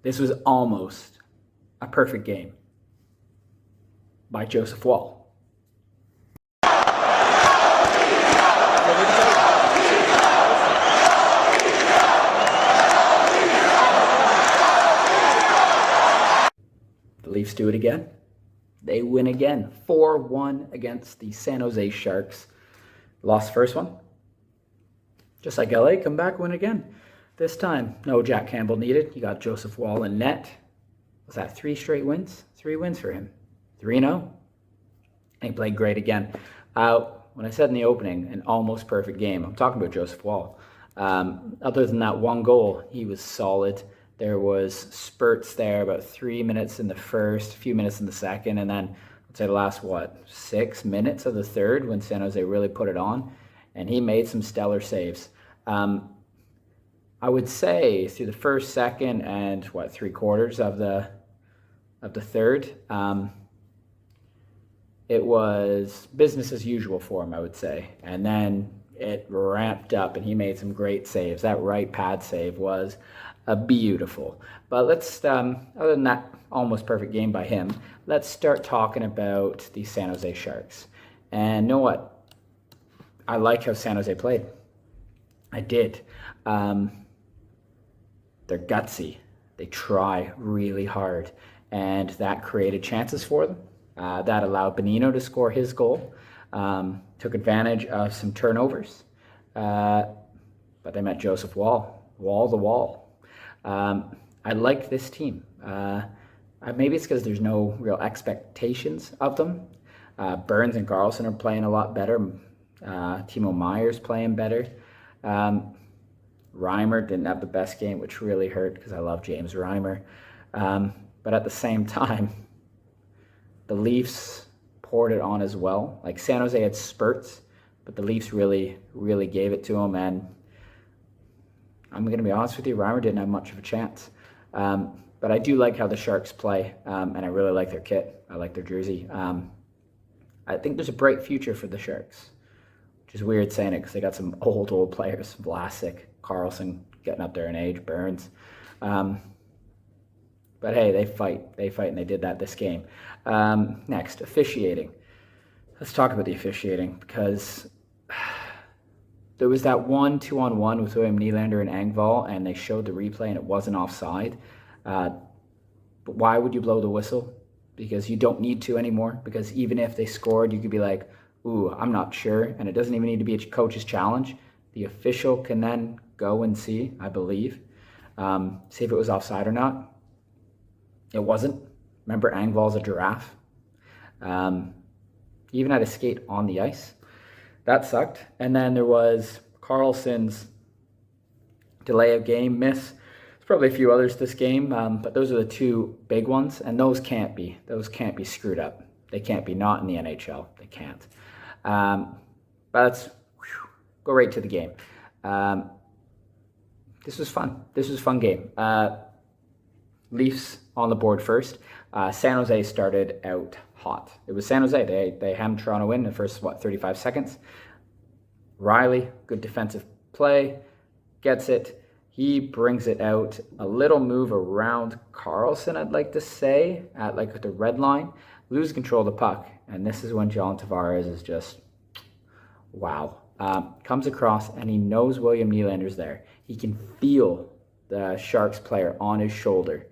This was almost a perfect game by Joseph Woll. The Leafs do it again. They win again, 4-1 against the San Jose Sharks. Lost first one. Just like LA, come back, win again. This time, no Jack Campbell needed. You got Joseph Woll in net. Was that 3 straight wins? 3 wins for him. 3-0. And he played great again. When I said in the opening, an almost perfect game, I'm talking about Joseph Woll. Other than that one goal, he was solid. There was spurts there, about 3 minutes in the first, a few minutes in the second, and then I'd say the last, 6 minutes of the third when San Jose really put it on. And he made some stellar saves. I would say through the first, second, and 3/4 of the third, it was business as usual for him, I would say. And then it ramped up, and he made some great saves. That right pad save was beautiful. But let's, other than that almost perfect game by him, let's start talking about the San Jose Sharks. And you know what? I like how San Jose played. I did. They're gutsy. They try really hard. And that created chances for them. That allowed Bonino to score his goal. Took advantage of some turnovers. But they met Joseph Woll. Wall the wall. I like this team. Maybe it's because there's no real expectations of them. Burns and Carlson are playing a lot better. Timo Meier's playing better. Reimer didn't have the best game, which really hurt because I love James Reimer. But at the same time, the Leafs poured it on as well. Like San Jose had spurts, but the Leafs really, really gave it to them. And I'm going to be honest with you, Reimer didn't have much of a chance. But I do like how the Sharks play, and I really like their kit. I like their jersey. I think there's a bright future for the Sharks, which is weird saying it because they got some old players, Vlasic, Carlson, getting up there in age, Burns. But hey, they fight, and they did that this game. Next, officiating. Let's talk about the officiating, because there was that 1 2-on-1 with William Nylander and Engvall, and they showed the replay and it wasn't offside. But why would you blow the whistle? Because you don't need to anymore. Because even if they scored, you could be like, ooh, I'm not sure. And it doesn't even need to be a coach's challenge. The official can then go and see, I believe, see if it was offside or not. It wasn't. Remember, Engvall's a giraffe. He even had a skate on the ice. That sucked. And then there was Carlson's delay of game miss. There's probably a few others this game, but those are the 2 big ones, and those can't be screwed up. They can't be, not in the NHL. They can't. But let's go right to the game. This was fun. This was a fun game. Leafs on the board first. San Jose started out hot. It was San Jose. They hammed Toronto in the first, 35 seconds. Riley, good defensive play, gets it. He brings it out. A little move around Carlson, I'd like to say, at like the red line. Lose control of the puck. And this is when John Tavares is just, wow. Comes across, and he knows William Nylander's there. He can feel the Sharks player on his shoulder.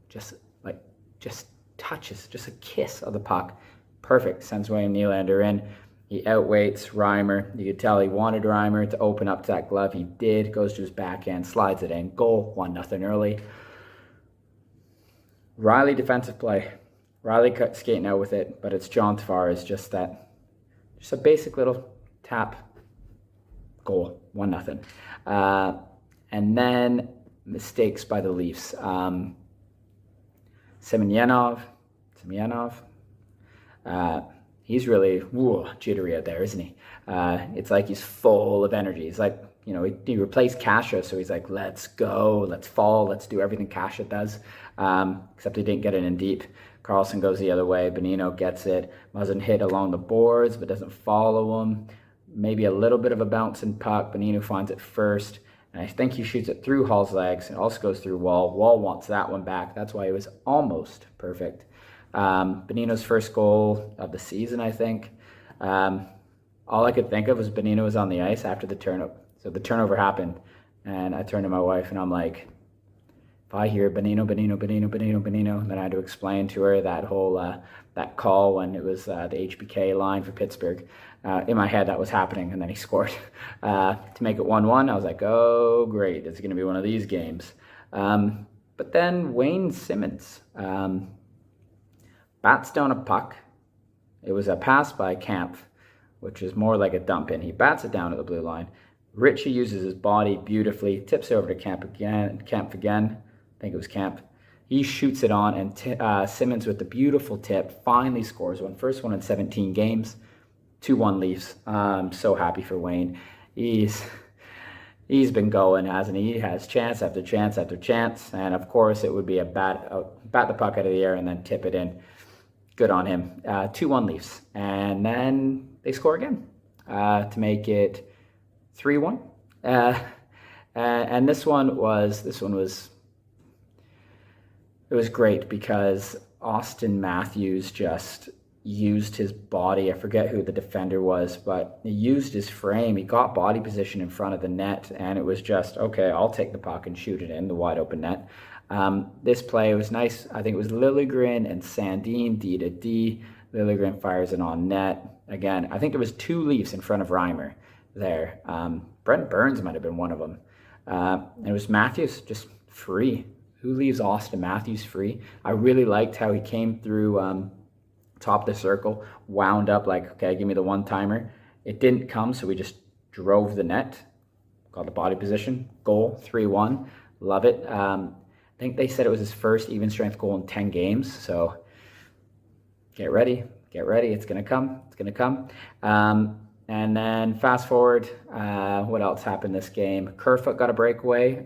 Just touches, just a kiss of the puck. Perfect. Sends William Nylander in. He outweights Reimer. You could tell he wanted Reimer to open up to that glove. He did. Goes to his backhand, slides it in. Goal, 1-0 early. Riley defensive play. Riley skating out with it, but it's John Tavares. Just a basic little tap. Goal, 1-0. And then mistakes by the Leafs. Semyonov, he's really jittery out there, isn't he? It's like he's full of energy. He's like, he replaced Kasha, so he's like, let's go, let's fall, let's do everything Kasha does, except he didn't get it in deep. Carlson goes the other way. Bonino gets it. Doesn't hit along the boards, but doesn't follow him. Maybe a little bit of a bouncing puck. Bonino finds it first, And I think he shoots it through Hall's legs. It also goes through Woll. Woll wants that one back. That's why it was almost perfect. Benino's first goal of the season, I think. All I could think of was Benino was on the ice after the turnover. So the turnover happened, and I turned to my wife, and I'm like, if I hear Benino, then I had to explain to her that whole that call when it was the HBK line for Pittsburgh. In my head, that was happening, and then he scored to make it 1-1. I was like, oh, great, it's going to be one of these games. But then Wayne Simmonds bats down a puck. It was a pass by Kampf, which is more like a dump in. He bats it down at the blue line. Ritchie uses his body beautifully, tips it over to Kampf again. I think it was Kampf. He shoots it on, and Simmonds with the beautiful tip finally scores one. First one in 17 games, 2-1 Leafs. I'm so happy for Wayne. He's been going, hasn't he? He has chance after chance after chance, and of course it would be a bat the puck out of the air and then tip it in. Good on him. 2-1 Leafs, and then they score again to make it 3-1. And this one was it was great because Auston Matthews just used his body. I forget who the defender was, but he used his frame. He got body position in front of the net, and it was just, okay, I'll take the puck and shoot it in the wide open net. This play was nice. I think it was Liljegren and Sandin, D to D. Liljegren fires it on net. Again, I think there was 2 Leafs in front of Reimer there. Brent Burns might have been one of them. And it was Matthews just free. Who leaves Auston Matthews free? I really liked how he came through top of the circle, wound up like, okay, give me the one-timer. It didn't come, so we just drove the net, got the body position, goal, 3-1. Love it. I think they said it was his first even-strength goal in 10 games, so get ready. It's going to come. And then fast forward, what else happened this game? Kerfoot got a breakaway.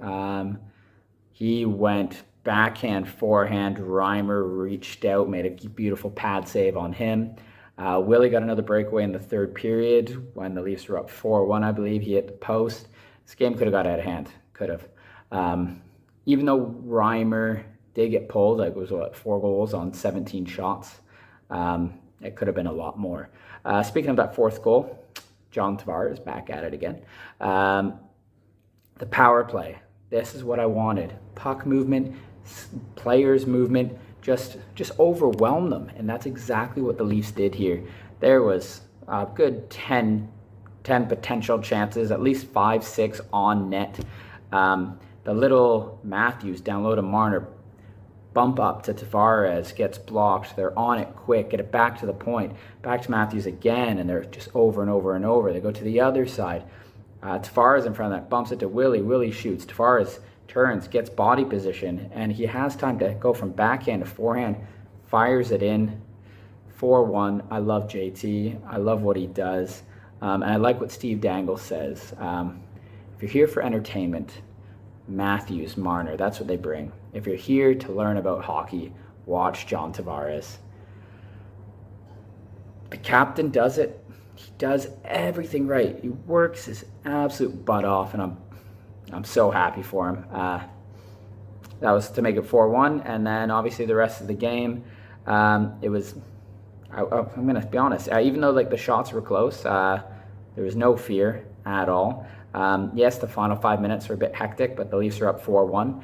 He went backhand, forehand. Reimer reached out, made a beautiful pad save on him. Willie got another breakaway in the third period when the Leafs were up 4-1, I believe. He hit the post. This game could have got out of hand. Could have. Even though Reimer did get pulled, like it was 4 goals on 17 shots. It could have been a lot more. Speaking of that 4th goal, John Tavares back at it again. The power play. This is what I wanted. Puck movement, players movement, just overwhelm them. And that's exactly what the Leafs did here. There was a good 10 potential chances, at least 5, 6 on net. The little Matthews down low to Marner, bump up to Tavares, gets blocked. They're on it quick, get it back to the point, back to Matthews again, and they're just over and over and over. They go to the other side. Tavares in front of that, bumps it to Willie. Willie shoots. Tavares turns, gets body position, and he has time to go from backhand to forehand, fires it in. 4-1. I love JT. I love what he does. And I like what Steve Dangle says. If you're here for entertainment, Matthews, Marner, that's what they bring. If you're here to learn about hockey, watch John Tavares. The captain does it. He does everything right. He works his absolute butt off, and I'm so happy for him. That was to make it 4-1, and then obviously the rest of the game, it was. I'm gonna be honest. Even though like the shots were close, there was no fear at all. Yes, the final 5 minutes were a bit hectic, but the Leafs are up 4-1.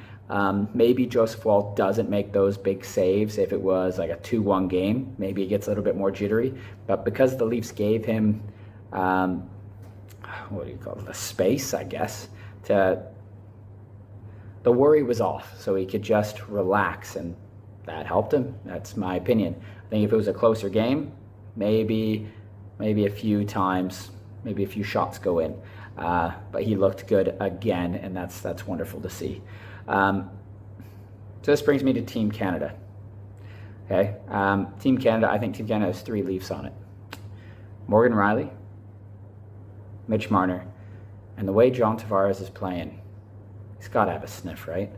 Maybe Joseph Woll doesn't make those big saves if it was like a 2-1 game. Maybe it gets a little bit more jittery. But because the Leafs gave him, what do you call it, the space, I guess, the worry was off. So he could just relax, and that helped him. That's my opinion. I think if it was a closer game, maybe a few times, maybe a few shots go in. But he looked good again, and that's wonderful to see. So this brings me to Team Canada. Okay, Team Canada. I think Team Canada has 3 Leafs on it: Morgan Rielly, Mitch Marner, and the way John Tavares is playing, he's got to have a sniff, right?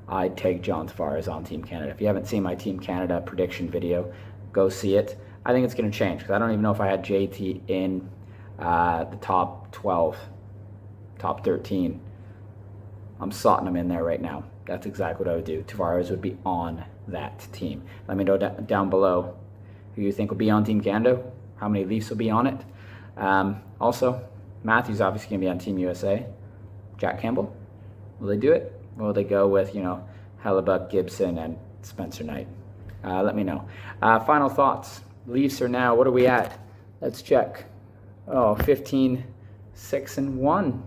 I'd take John Tavares on Team Canada. If you haven't seen my Team Canada prediction video, go see it. I think it's going to change because I don't even know if I had JT in the top 12, top 13. I'm slotting him in there right now. That's exactly what I would do. Tavares would be on that team. Let me know down below who you think will be on Team Canada, how many Leafs will be on it. Also, Matthew's obviously going to be on Team USA. Jack Campbell, will they do it? Or will they go with, Hellebuck, Gibson, and Spencer Knight? Let me know. Final thoughts. Leafs are now, what are we at? Let's check. 15-6-1. 15-6-1.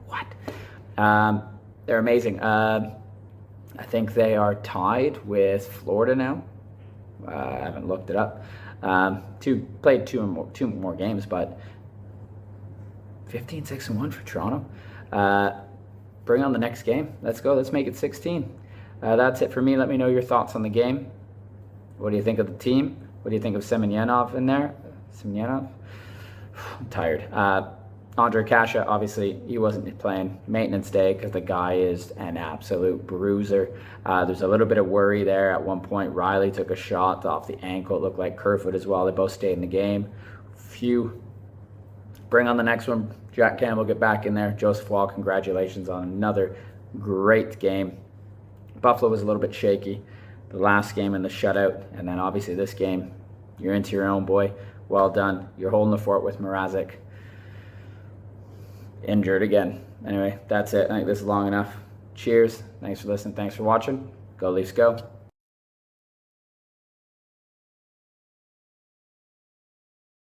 What? They're amazing. I think they are tied with Florida now. I haven't looked it up. Played two more games, but 15-6-1 for Toronto. Bring on the next game. Let's go. Let's make it 16. That's it for me. Let me know your thoughts on the game. What do you think of the team? What do you think of Semyonov in there? Semyonov? I'm tired. Andre Kasha, obviously, he wasn't playing maintenance day because the guy is an absolute bruiser. There's a little bit of worry there. At one point, Riley took a shot off the ankle. It looked like Kerfoot as well. They both stayed in the game. Bring on the next one. Jack Campbell, get back in there. Joseph Woll, congratulations on another great game. Buffalo was a little bit shaky. The last game in the shutout, and then obviously this game, you're into your own, boy. Well done. You're holding the fort with Mrazek. Injured again. Anyway, that's it. I think this is long enough. Cheers. Thanks for listening. Thanks for watching. Go Leafs, go.